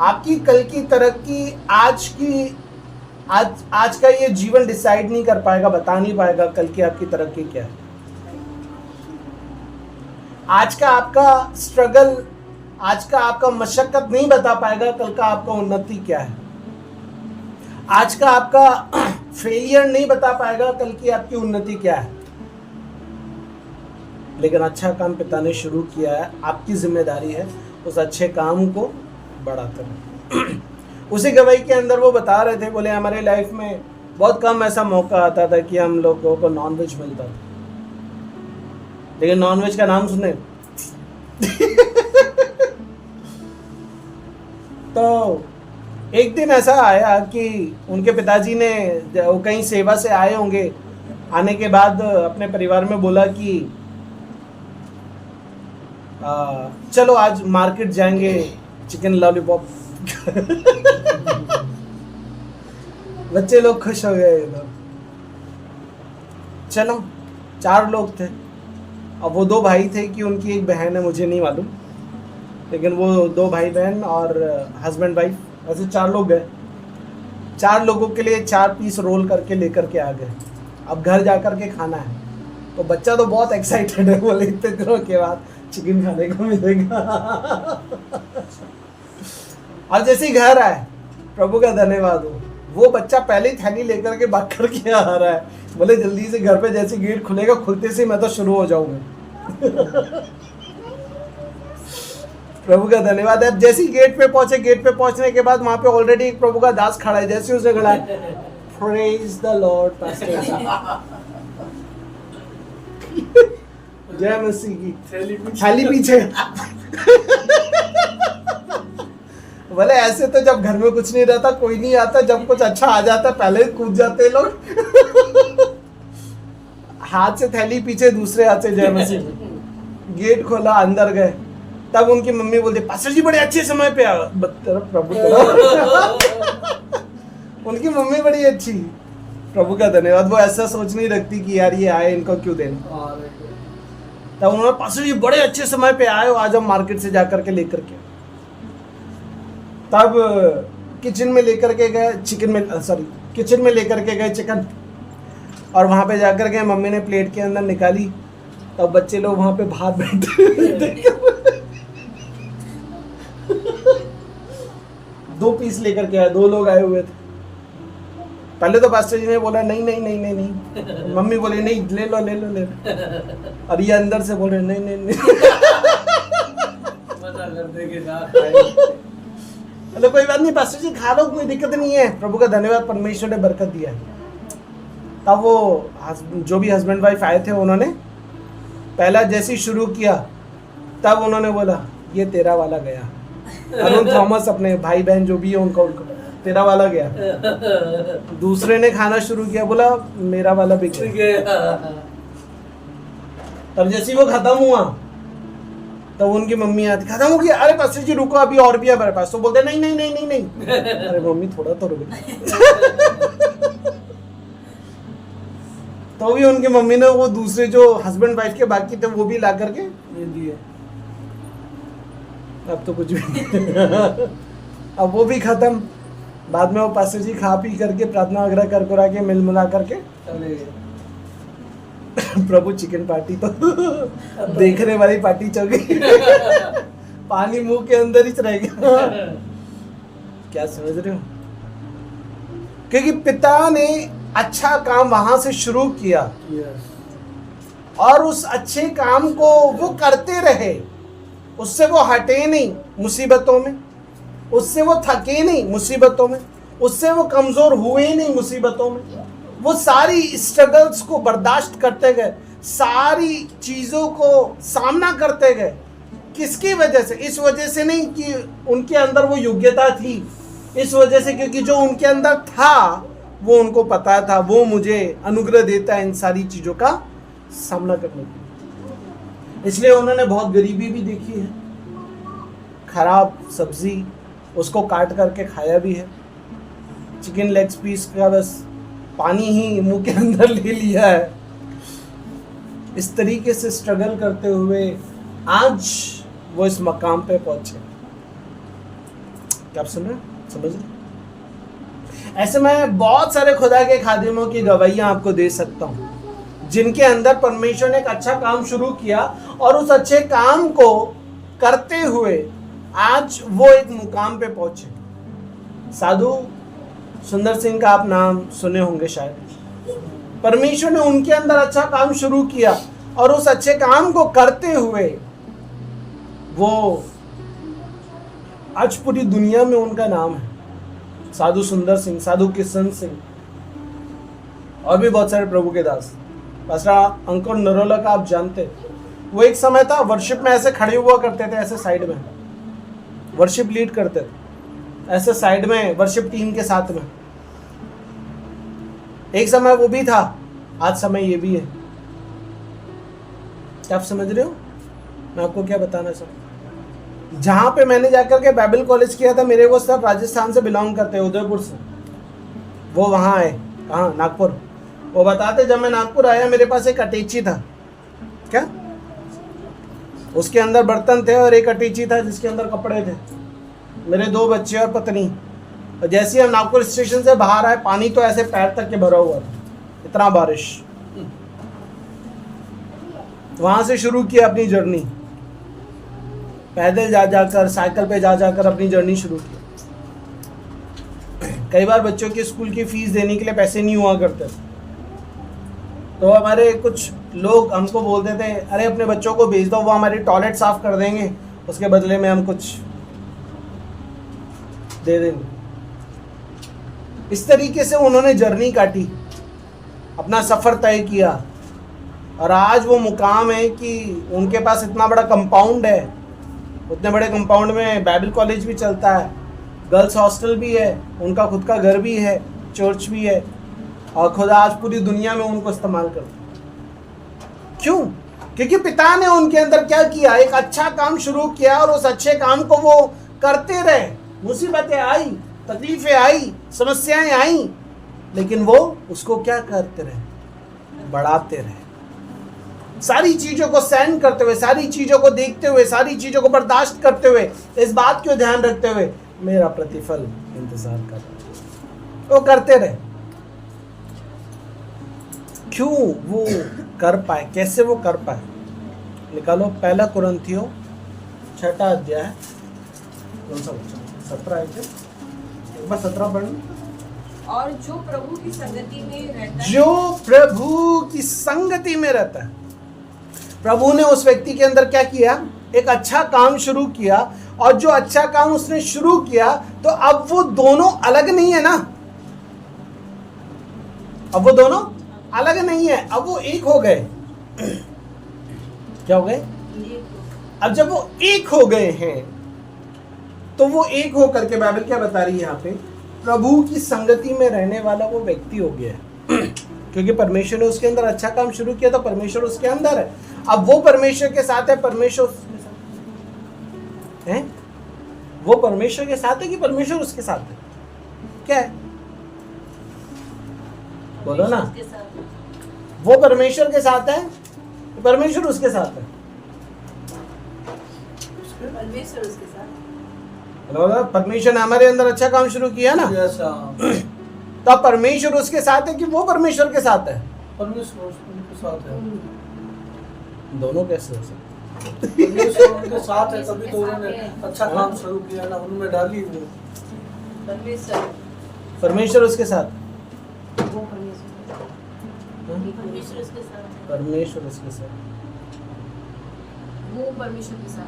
आपकी कल की तरक्की आज का ये जीवन डिसाइड नहीं कर पाएगा, बता नहीं पाएगा कल की आपकी तरक्की क्या है। आज का आपका स्ट्रगल, आज का आपका मशक्कत नहीं बता पाएगा कल का आपका उन्नति क्या है। आज का आपका फेलियर नहीं बता पाएगा कल की आपकी उन्नति क्या है। लेकिन अच्छा काम पिता ने शुरू किया है, आपकी जिम्मेदारी है उस अच्छे काम को बढ़ाते रहें। उसी गवाही के अंदर वो बता रहे थे, बोले हमारे लाइफ में बहुत कम ऐसा मौका आता था कि हम लोगों को नॉनवेज मिलता था, लेकिन नॉनवेज का नाम सुने तो एक दिन ऐसा आया कि उनके पिताजी ने, वो कहीं सेवा से आए होंगे, आने के बाद अपने परिवार में बोला कि चलो आज मार्केट जाएंगे, चिकन लॉलीपॉप बच्चे लोग खुश हो गए। चलो 4 लोग थे। अब वो 2 भाई थे कि उनकी एक बहन है, मुझे नहीं मालूम, लेकिन वो 2 भाई बहन और हस्बैंड वाइफ, ऐसे 4 लोग गए। 4 लोगों के लिए 4 पीस रोल करके लेकर के आ गए। अब घर जाकर के खाना है, तो बच्चा तो बहुत एक्साइटेड है, बोले इतने दिनों के बाद चिकन खाने को मिलेगा। और जैसे ही घर आए, प्रभु का धन्यवाद हो, वो बच्चा पहले ही थैली लेकर के भाग करके आ रहा है, बोले जल्दी से घर पे जैसे गेट खुलेगा, खुलते से मैं तो शुरू हो जाऊंगा। प्रभु का धन्यवाद है। अब जैसे ही गेट पे पहुंचे, गेट पे पहुंचने के बाद वहां पे ऑलरेडी एक प्रभु का दास खड़ा है। जैसे उसने खड़ा है, प्रेज द लॉर्ड पास्टर, जय मसीह की, थाली पीछे। बोले ऐसे तो जब घर में कुछ नहीं रहता, कोई नहीं आता, जब कुछ अच्छा आ जाता पहले कूद जाते लोग। हाथ से थैली पीछे, दूसरे हाथ से जय मसीह। गेट खोला, अंदर गए, तब उनकी मम्मी बोलती पास्टर जी बड़े अच्छे समय पे आओ। प्रभु उनकी मम्मी बड़ी अच्छी, प्रभु का धन्यवाद। वो ऐसा सोच नहीं रखती कि यार ये आए, इनको क्यों देना। तब उन्होंने पास्टर जी बड़े अच्छे समय पे आए हो, आज हम मार्केट से जाकर के लेकर के। तब किचन में लेकर के गए किचन में लेकर के गए चिकन, और वहां पे जाकर के मम्मी ने प्लेट के अंदर निकाली। तब बच्चे लोग वहां पे भात बैठे 2 पीस लेकर के आए, 2 लोग आए हुए थे। पहले तो पास्टर जी ने बोला नहीं नहीं नहीं नहीं नहीं, मम्मी बोली नहीं ले लो ले लो ले लो, और ये अंदर से बोल रहे नहीं नहीं नहीं। चलो कोई बात नहीं पास्टर जी, खा लो, कोई दिक्कत नहीं है। प्रभु का धन्यवाद, परमेश्वर ने बरकत दिया। तब वो जो भी हस्बैंड वाइफ आए थे, उन्होंने पहला जैसे ही शुरू किया, तब उन्होंने बोला ये तेरा वाला गया। अरुण थॉमस अपने भाई बहन जो भी है उनको तेरा वाला गया। दूसरे ने खाना शुरू किया, बोला मेरा वाला भी गया। तब जैसे वो खत्म हुआ, तब उनकी मम्मी आती, खत्म हो गया, अरे पास्टर जी रुको, अभी और भी है मेरे पास। तो बोलते नहीं नहीं नहीं नहीं नहीं, अरे मम्मी थोड़ा तो रुको। तो भी उनकी मम्मी ने वो दूसरे जो हस्बैंड वाइफ के बाकी थे वो भी ला करके दे दिए। अब तो कुछ भी नहीं। अब वो भी खत्म। बाद में वो पास्टर जी खा पी करके प्रार्थना वगैरह कर करा के मिल मिला करके चले गए। प्रभु चिकन पार्टी तो देखने वाली पार्टी चल गई। पानी मुंह के अंदर ही रह गया। क्या समझ रहे हो? क्योंकि पिता ने अच्छा काम वहां से शुरू किया और उस अच्छे काम को वो करते रहे, उससे वो हटे नहीं मुसीबतों में, उससे वो थके नहीं मुसीबतों में, उससे वो कमजोर हुए नहीं मुसीबतों में। वो सारी स्ट्रगल्स को बर्दाश्त करते गए, सारी चीजों को सामना करते गए। किसकी वजह से? इस वजह से नहीं कि उनके अंदर वो योग्यता थी, इस वजह से क्योंकि जो उनके अंदर था वो उनको पता था वो मुझे अनुग्रह देता है इन सारी चीजों का सामना करने के लिए। इसलिए उन्होंने बहुत गरीबी भी देखी है, खराब सब्जी उसको काट करके खाया भी है, चिकन लेग पीस का बस पानी ही मुंह के अंदर ले लिया है। इस तरीके से स्ट्रगल करते हुए आज वो इस मकाम पे पहुंचे। क्या आप सुन रहे हैं? समझ रहे? ऐसे मैं बहुत सारे खुदा के खादिमों की गवाहियां आपको दे सकता हूं जिनके अंदर परमेश्वर ने एक अच्छा काम शुरू किया और उस अच्छे काम को करते हुए आज वो एक मुकाम पे पहुंचे। साधु सुंदर सिंह का आप नाम सुने होंगे शायद। परमेश्वर ने उनके अंदर अच्छा काम शुरू किया और उस अच्छे काम को करते हुए वो आज पूरी दुनिया में उनका नाम है। साधु सुंदर सिंह, साधु किशन सिंह और भी बहुत सारे प्रभु के दास। पास्टर अंकुर नरोला का आप जानते, वो एक समय था वर्शिप में ऐसे खड़े हुआ करते थे, ऐसे साइड में वर्शिप लीड करते थे, ऐसे साइड में वर्शिप टीम के साथ में। एक समय वो भी था, आज समय ये भी है। क्या आप समझ रहे हो मैं आपको क्या बताना चाहूँ? जहां पे मैंने जाकर के बाइबल कॉलेज किया था, मेरे वो सब राजस्थान से बिलोंग करते हैं, उदयपुर से। वो वहां आए, कहाँ? नागपुर। वो बताते जब मैं नागपुर आया मेरे पास एक अटैची था, क्या उसके अंदर बर्तन थे और एक अटैची था जिसके अंदर कपड़े थे, मेरे 2 बच्चे और पत्नी। और जैसे ही हम नागपुर स्टेशन से बाहर आए, पानी तो ऐसे पैर तक के भरा हुआ था, इतना बारिश। वहां से शुरू किया अपनी जर्नी, पैदल जा जाकर, साइकिल पे जा जाकर अपनी जर्नी शुरू की। कई बार बच्चों की स्कूल की फीस देने के लिए पैसे नहीं हुआ करते, तो हमारे कुछ लोग हमको बोलते थे अरे अपने बच्चों को भेज दो, वो हमारी टॉयलेट साफ कर देंगे, उसके बदले में हम कुछ दे देंगे। इस तरीके से उन्होंने जर्नी काटी, अपना सफ़र तय किया और आज वो मुकाम है कि उनके पास इतना बड़ा कंपाउंड है। उतने बड़े कंपाउंड में बाइबल कॉलेज भी चलता है, गर्ल्स हॉस्टल भी है, उनका खुद का घर भी है, चर्च भी है, और खुदा आज पूरी दुनिया में उनको इस्तेमाल करता है। क्यों? क्योंकि पिता ने उनके अंदर क्या किया? एक अच्छा काम शुरू किया और उस अच्छे काम को वो करते रहे। मुसीबतें आई, तकलीफें आई, समस्याएं आई, लेकिन वो उसको क्या करते रहे? बढ़ाते रहे। सारी चीजों को सहन करते हुए, सारी चीजों को देखते हुए, सारी चीजों को बर्दाश्त करते हुए, इस बात को ध्यान रखते हुए मेरा प्रतिफल इंतजार कर रहा है, वो करते रहे। क्यों वो कर पाए? कैसे वो कर पाए? निकालो 1 कुरिन्थियों 6 अध्याय, कौन सा बच्चा? 17 है क्या? एक बार 17 पढ़ना। और जो प्रभु की संगति में रहता है, जो प्रभु की संगति में रहता है। प्रभु ने उस व्यक्ति के अंदर क्या किया? एक अच्छा काम शुरू किया, और जो अच्छा काम उसने शुरू किया तो अब वो दोनों अलग नहीं है ना, अब वो दोनों अलग नहीं है, अब वो एक हो गए। क्या हो गए? अब जब वो एक हो गए हैं तो वो एक हो करके बाइबल क्या बता रही है यहाँ पे? प्रभु की संगति में रहने वाला वो व्यक्ति हो गया है। क्योंकि परमेश्वर ने उसके अंदर अच्छा काम शुरू किया तो परमेश्वर उसके अंदर है। अब वो परमेश्वर के साथ है, परमेश्वर उसके साथ है। वो परमेश्वर के साथ है कि परमेश्वर उसके साथ है? क्या है? बोलो ना। वो परमेश्वर के साथ है, परमेश्वर उसके साथ है। परमेश्वर उसके साथ। बोलो, परमेश्वर ने हमारे अंदर अच्छा काम शुरू किया ना, ऐसा तो अब परमेश्वर उसके साथ है कि वो परमेश्वर के साथ है? परमेश्वर उनके साथ है। दोनों कैसे हो सकते? परमेश्वर उनके साथ है, तभी तो उन्होंने अच्छा काम शुरू किया ना, उनमें डाली वो। परमेश्वर उसके साथ, वो परमेश्वर उसके साथ है। परमेश्वर उसके साथ। वो परमेश्वर के साथ है।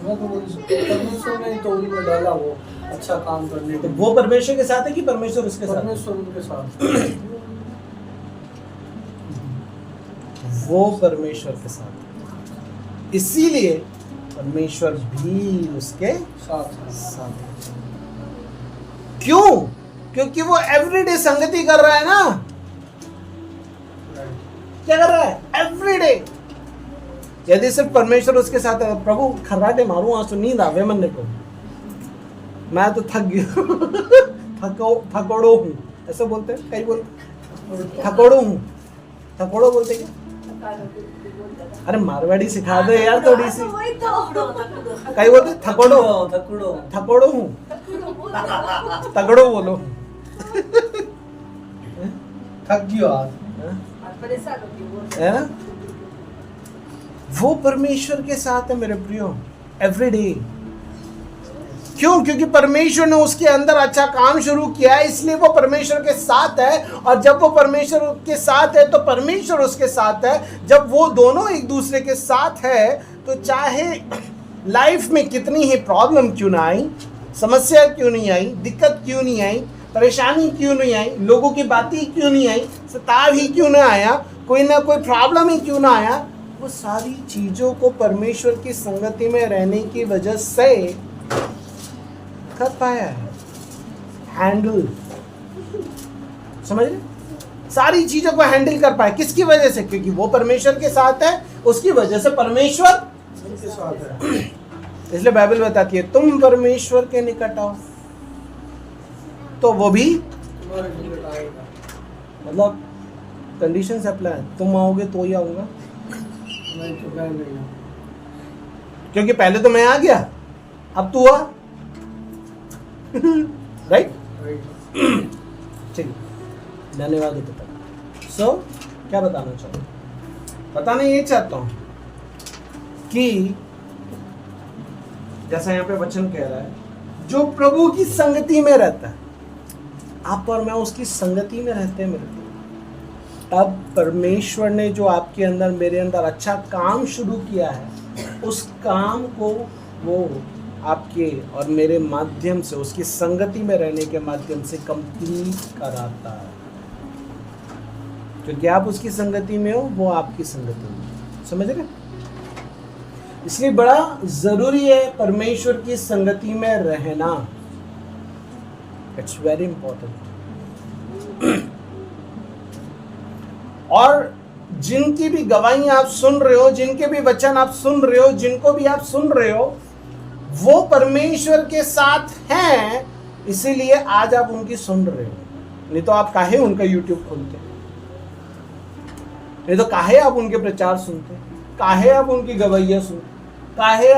मैं तो परमेश्वर ने तो उनमें डाला वो अच्छा काम करने तो को। वो परमेश्वर के साथ है कि परमेश्वर उसके साथ? परमेश्वर उनके साथ। वो परमेश्वर के साथ है, इसीलिए परमेश्वर भी उसके साथ है। क्यों? क्योंकि वो एवरीडे संगति कर रहा है ना। क्या कर रहा है? एवरीडे। यदि सिर्फ परमेश्वर उसके साथ है, प्रभु खर्राटे मारूं आज तो नींद आवे मन को, मैं तो थक गया थकोड़ो हूँ, ऐसा बोलते हैं कई बोलते, थकोड़ो हूँ, थकोड़ो बोलते क्या? अरे मारवाड़ी सिखा दो यार थोड़ी सी। कई बोलते थकोड़ो, थकुड़ो थकोड़ो हूँ, तगड़ो बोलो। थक गयो आज। है ना? वो परमेश्वर के साथ है मेरे प्रियो, एवरीडे। क्यों? क्योंकि परमेश्वर ने उसके अंदर अच्छा काम शुरू किया है, इसलिए वो परमेश्वर के साथ है। और जब वो परमेश्वर के साथ है तो परमेश्वर उसके साथ है। जब वो दोनों एक दूसरे के साथ है तो चाहे लाइफ में कितनी ही प्रॉब्लम क्यों ना आई, समस्या क्यों नहीं आई, दिक्कत क्यों नहीं आई, परेशानी क्यों नहीं आई, लोगों की बातें क्यों नहीं आई, सताव ही क्यों ना आया, कोई ना कोई प्रॉब्लम ही क्यों ना आया, वो सारी चीजों को परमेश्वर की संगति में रहने की वजह से कर पाया है, हैंडल। समझ रहे? सारी चीजों को हैंडल कर पाया। किसकी वजह से? क्योंकि वो परमेश्वर के साथ है, उसकी वजह से परमेश्वर उनके साथ है। इसलिए बाइबल बताती है तुम परमेश्वर के निकट आओ तो वो भी, तुम्हारे निकट आएगा। मतलब कंडीशन अप्लाई है, तुम आओगे तो ही आऊंगा, नहीं तो मैं नहीं हूँ। क्योंकि पहले तो मैं आ गया, अब तू आ। राइट? ठीक है, धन्यवाद पिता। सो क्या बताना चाहूँ? बताना ये चाहता हूँ कि जैसा यहाँ पे वचन कह रहा है, जो प्रभु की संगति में रहता है, आप और मैं उसकी संगति में रहते हैं मेरे को, तब परमेश्वर ने जो आपके अंदर मेरे अंदर अच्छा काम शुरू किया है, उस काम को वो आपके और मेरे माध्यम से, उसकी संगति में रहने के माध्यम से कंप्लीट कराता है। क्योंकि आप उसकी संगति में हो, वो आपकी संगति में। समझ रहे? इसलिए बड़ा जरूरी है परमेश्वर की संगति में रहना। It's very important. और जिनकी भी गवाही आप सुन रहे हो, जिनके भी वचन आप सुन रहे हो, जिनको भी आप सुन रहे हो, वो परमेश्वर के साथ हैं, इसीलिए आज आप उनकी सुन रहे हो। नहीं तो आप काहे उनका YouTube खोलते, नहीं तो काहे आप उनके प्रचार सुनते, काहे आप उनकी गवाहियां सुनते, काहे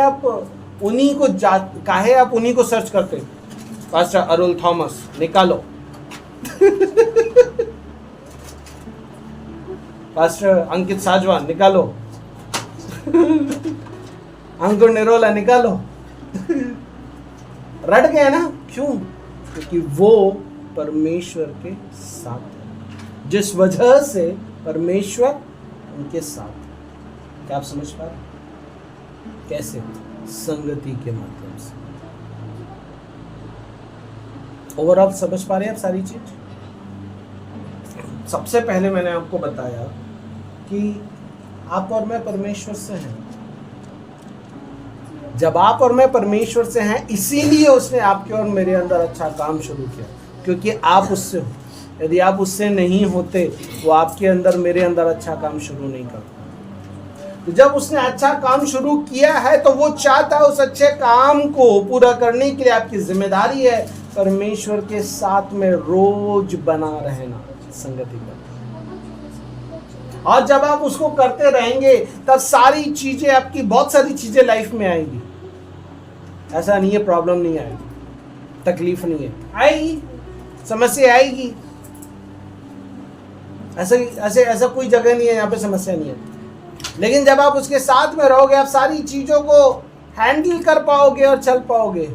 आप उन्हीं को सर्च करते। पास्टर अरुल थॉमस निकालो, पास्टर अंकित साजवान निकालो, अंकुर निरोला निकालो। रट गए ना? क्यों? क्योंकि वो परमेश्वर के साथ है, जिस वजह से परमेश्वर उनके साथ है। क्या आप समझ पा रहे? कैसे? संगति के माध्यम से। ओवरऑल समझ पा रहे हैं आप सारी चीज? सबसे पहले मैंने आपको बताया कि आप और मैं परमेश्वर से हैं। जब आप और मैं परमेश्वर से हैं, इसीलिए उसने आपके और मेरे अंदर अच्छा काम शुरू किया, क्योंकि आप उससे हो। यदि आप उससे नहीं होते, वो आपके अंदर मेरे अंदर अच्छा काम शुरू नहीं करता। तो जब उसने अच्छा काम शुरू किया है, तो वो चाहता है उस अच्छे काम को पूरा करने के लिए आपकी जिम्मेदारी है परमेश्वर के साथ में रोज बना रहना, संगति करना। और जब आप उसको करते रहेंगे तब सारी चीजें आपकी, बहुत सारी चीजें लाइफ में आएंगी। ऐसा नहीं है प्रॉब्लम नहीं आएगी, तकलीफ नहीं है, आएगी, समस्या आएगी। ऐसा कोई जगह नहीं है यहाँ पे समस्या नहीं है। लेकिन जब आप उसके साथ में रहोगे, आप सारी चीजों को हैंडल कर पाओगे और चल पाओगे।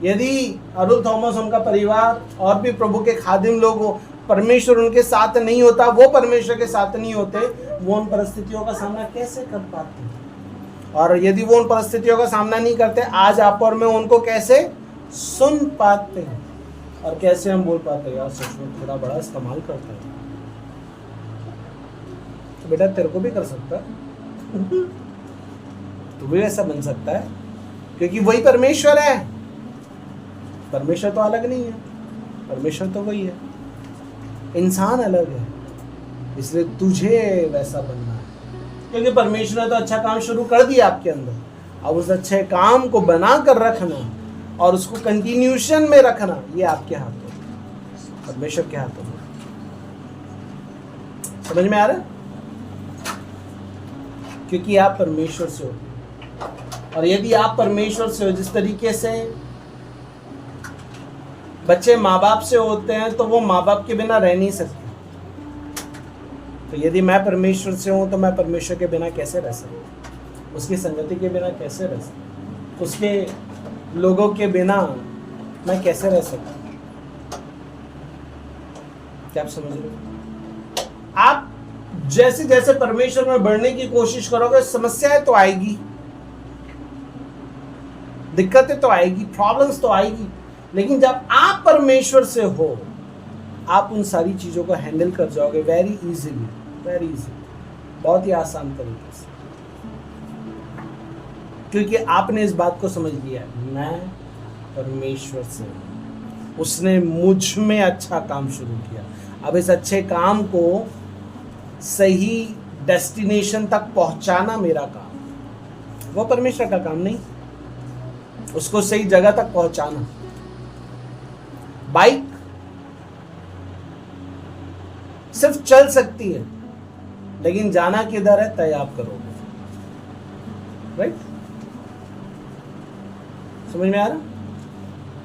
यदि अरुल थॉमस, उनका परिवार और भी प्रभु के खादिम लोग हो, परमेश्वर उनके साथ नहीं होता, वो परमेश्वर के साथ नहीं होते, वो उन परिस्थितियों का सामना कैसे कर पाते? और यदि वो उन परिस्थितियों का सामना नहीं करते, आज आप और मैं उनको कैसे सुन पाते हैं और कैसे हम बोल पाते हैं, यार सच में थोड़ा बड़ा इस्तेमाल करते हैं। तो बेटा तेरे को भी कर सकता है, तू भी ऐसा बन सकता है, क्योंकि वही परमेश्वर है। परमेश्वर तो अलग नहीं है, परमेश्वर तो वही है, इंसान अलग है, इसलिए तुझे वैसा बनना है। क्योंकि परमेश्वर ने तो अच्छा काम शुरू कर दिया आपके अंदर। अब उस अच्छे काम को बना कर रखना और उसको कंटिन्यूशन में रखना, ये आपके हाथों में, परमेश्वर के हाथों में। समझ में आ रहा है? क्योंकि आप परमेश्वर से हो, और यदि आप परमेश्वर से हो, जिस तरीके से बच्चे माँ बाप से होते हैं, तो वो माँ बाप के बिना रह नहीं सकते। तो यदि मैं परमेश्वर से हूं, तो मैं परमेश्वर के बिना कैसे रह सकता, उसकी संगति के बिना कैसे रह सकता, उसके लोगों के बिना मैं कैसे रह सकता? क्या आप समझ रहे हो? आप जैसे जैसे परमेश्वर में बढ़ने की कोशिश करोगे, समस्याएं तो आएगी, दिक्कतें तो आएगी, प्रॉब्लम्स तो आएगी, लेकिन जब आप परमेश्वर से हो, आप उन सारी चीजों को हैंडल कर जाओगे वेरी इजीली, बहुत ही आसान तरीके से, क्योंकि आपने इस बात को समझ लिया, मैं परमेश्वर से हूं, उसने मुझ में अच्छा काम शुरू किया। अब इस अच्छे काम को सही डेस्टिनेशन तक पहुंचाना मेरा काम, वो परमेश्वर का काम नहीं, उसको सही जगह तक पहुंचाना। बाइक सिर्फ चल सकती है, लेकिन जाना किधर है तय आप करोगे, राइट? समझ में आ रहा?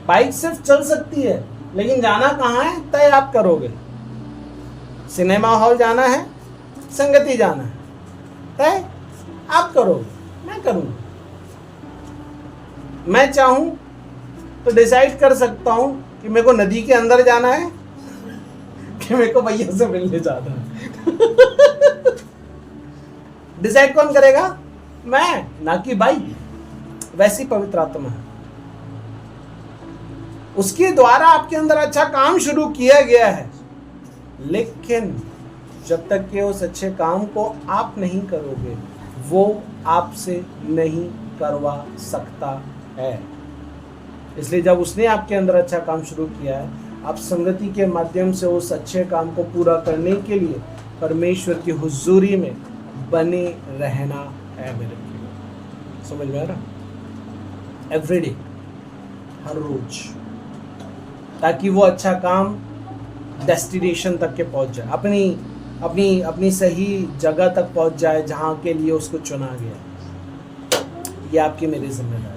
बाइक सिर्फ चल सकती है, लेकिन जाना कहाँ है तय आप करोगे। सिनेमा हॉल जाना है, संगति जाना है, तय आप करोगे, मैं करूंगा। मैं चाहूं तो डिसाइड कर सकता हूं कि मेरे को नदी के अंदर जाना है कि मेरे को भैया से मिलने जाना है। डिसाइड कौन करेगा? मैं, ना कि बाइक। वैसी पवित्र आत्मा है, उसके द्वारा आपके अंदर अच्छा काम शुरू किया गया है, लेकिन जब तक कि उस अच्छे काम को आप नहीं करोगे, वो आपसे नहीं करवा सकता है। इसलिए जब उसने आपके अंदर अच्छा काम शुरू किया है, आप संगति के माध्यम से उस अच्छे काम को पूरा करने के लिए परमेश्वर की हुजूरी में बने रहना है मेरे प्रिय। समझ में आ रहा? एवरीडे, हर रोज, ताकि वो अच्छा काम डेस्टिनेशन तक के पहुंच जाए, अपनी सही जगह तक पहुंच जाए जहां के लिए उसको चुना गया। ये आपकी मेरी जिम्मेदारी।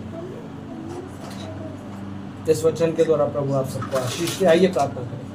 इस वचन के द्वारा प्रभु आप सबको आशीष दे। आइए प्रार्थना करें।